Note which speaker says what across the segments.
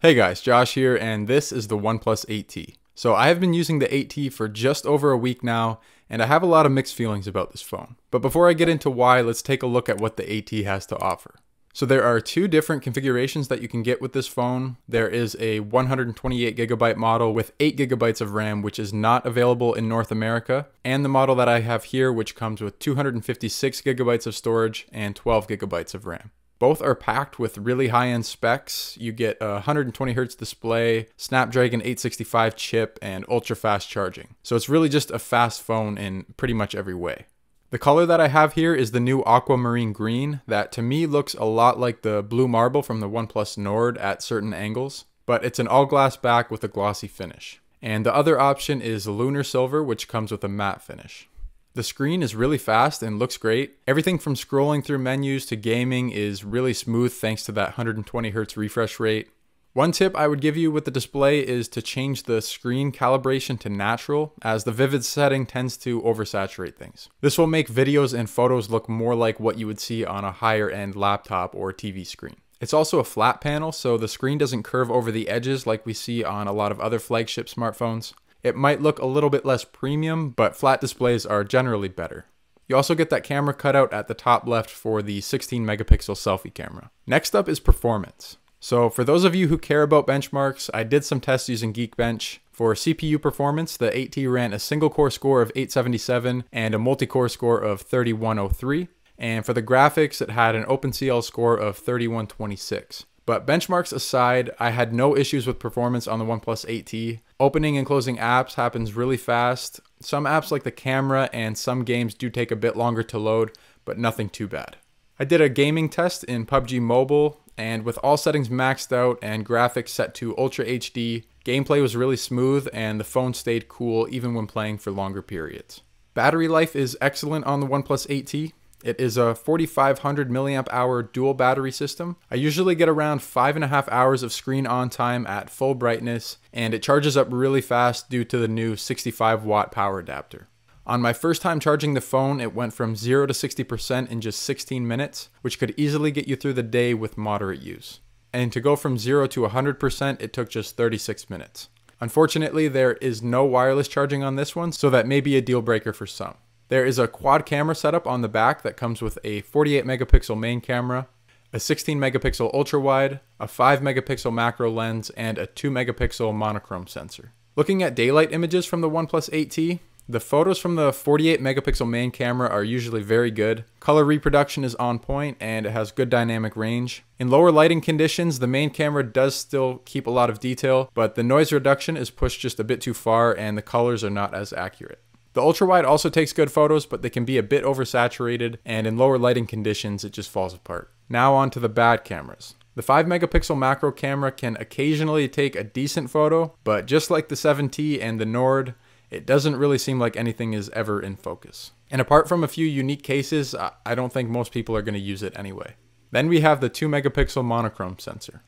Speaker 1: Hey guys, Josh here, and this is the OnePlus 8T. So I have been using the 8T for just over a week now, and I have a lot of mixed feelings about this phone. But before I get into why, let's take a look at what the 8T has to offer. So there are two different configurations that you can get with this phone. There is a 128GB model with 8GB of RAM, which is not available in North America, and the model that I have here, which comes with 256GB of storage and 12GB of RAM. Both are packed with really high-end specs. You get a 120Hz display, Snapdragon 865 chip, and ultra-fast charging. So it's really just a fast phone in pretty much every way. The color that I have here is the new aquamarine green that to me looks a lot like the blue marble from the OnePlus Nord at certain angles, but it's an all-glass back with a glossy finish. And the other option is lunar silver, which comes with a matte finish. The screen is really fast and looks great. Everything from scrolling through menus to gaming is really smooth thanks to that 120Hz refresh rate. One tip I would give you with the display is to change the screen calibration to natural, as the vivid setting tends to oversaturate things. This will make videos and photos look more like what you would see on a higher end laptop or TV screen. It's also a flat panel, so the screen doesn't curve over the edges like we see on a lot of other flagship smartphones. It might look a little bit less premium, but flat displays are generally better. You also get that camera cutout at the top left for the 16-megapixel selfie camera. Next up is performance. So for those of you who care about benchmarks, I did some tests using Geekbench. For CPU performance, the 8T ran a single core score of 877 and a multi-core score of 3103. And for the graphics, it had an OpenCL score of 3126. But benchmarks aside, I had no issues with performance on the OnePlus 8T. Opening and closing apps happens really fast. Some apps like the camera and some games do take a bit longer to load, but nothing too bad. I did a gaming test in PUBG Mobile, and with all settings maxed out and graphics set to Ultra HD, gameplay was really smooth and the phone stayed cool even when playing for longer periods. Battery life is excellent on the OnePlus 8T. It is a 4500 milliamp hour dual battery system. I usually get around 5.5 hours of screen on time at full brightness, and it charges up really fast due to the new 65 watt power adapter. On my first time charging the phone, it went from 0 to 60% in just 16 minutes, which could easily get you through the day with moderate use. And to go from 0 to 100%, it took just 36 minutes. Unfortunately, there is no wireless charging on this one, so that may be a deal breaker for some. There is a quad camera setup on the back that comes with a 48 megapixel main camera, a 16 megapixel ultra wide, a 5 megapixel macro lens, and a 2 megapixel monochrome sensor. Looking at daylight images from the OnePlus 8T, the photos from the 48 megapixel main camera are usually very good. Color reproduction is on point and it has good dynamic range. In lower lighting conditions, the main camera does still keep a lot of detail, but the noise reduction is pushed just a bit too far and the colors are not as accurate. The ultra-wide also takes good photos, but they can be a bit oversaturated, and in lower lighting conditions, it just falls apart. Now on to the bad cameras. The 5 megapixel macro camera can occasionally take a decent photo, but just like the 7T and the Nord, it doesn't really seem like anything is ever in focus. And apart from a few unique cases, I don't think most people are going to use it anyway. Then we have the 2 megapixel monochrome sensor.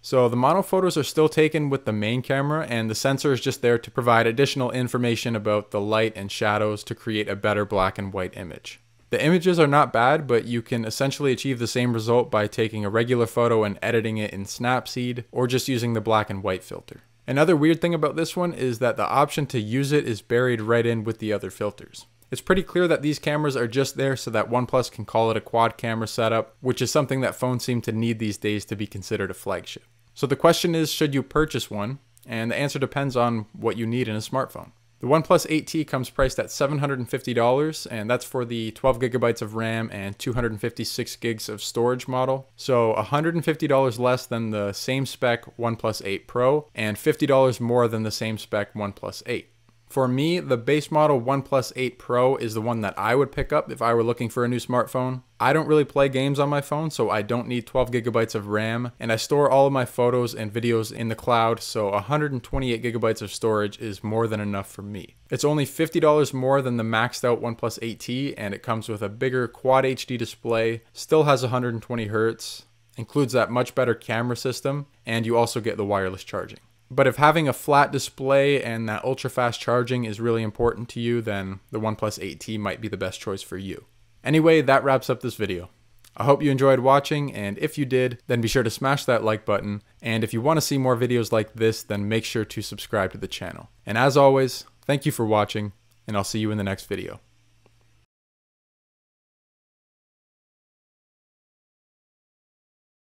Speaker 1: So the mono photos are still taken with the main camera, and the sensor is just there to provide additional information about the light and shadows to create a better black and white image. The images are not bad, but you can essentially achieve the same result by taking a regular photo and editing it in Snapseed, or just using the black and white filter. Another weird thing about this one is that the option to use it is buried right in with the other filters. It's pretty clear that these cameras are just there so that OnePlus can call it a quad camera setup, which is something that phones seem to need these days to be considered a flagship. So the question is, should you purchase one? And the answer depends on what you need in a smartphone. The OnePlus 8T comes priced at $750, and that's for the 12GB of RAM and 256 gigs of storage model. So $150 less than the same spec OnePlus 8 Pro, and $50 more than the same spec OnePlus 8. For me, the base model OnePlus 8 Pro is the one that I would pick up if I were looking for a new smartphone. I don't really play games on my phone, so I don't need 12GB of RAM, and I store all of my photos and videos in the cloud, so 128GB of storage is more than enough for me. It's only $50 more than the maxed out OnePlus 8T, and it comes with a bigger Quad HD display, still has 120Hz, includes that much better camera system, and you also get the wireless charging. But if having a flat display and that ultra fast charging is really important to you, then the OnePlus 8T might be the best choice for you. Anyway, that wraps up this video. I hope you enjoyed watching, and if you did, then be sure to smash that like button. And if you want to see more videos like this, then make sure to subscribe to the channel. And as always, thank you for watching, and I'll see you in the next video.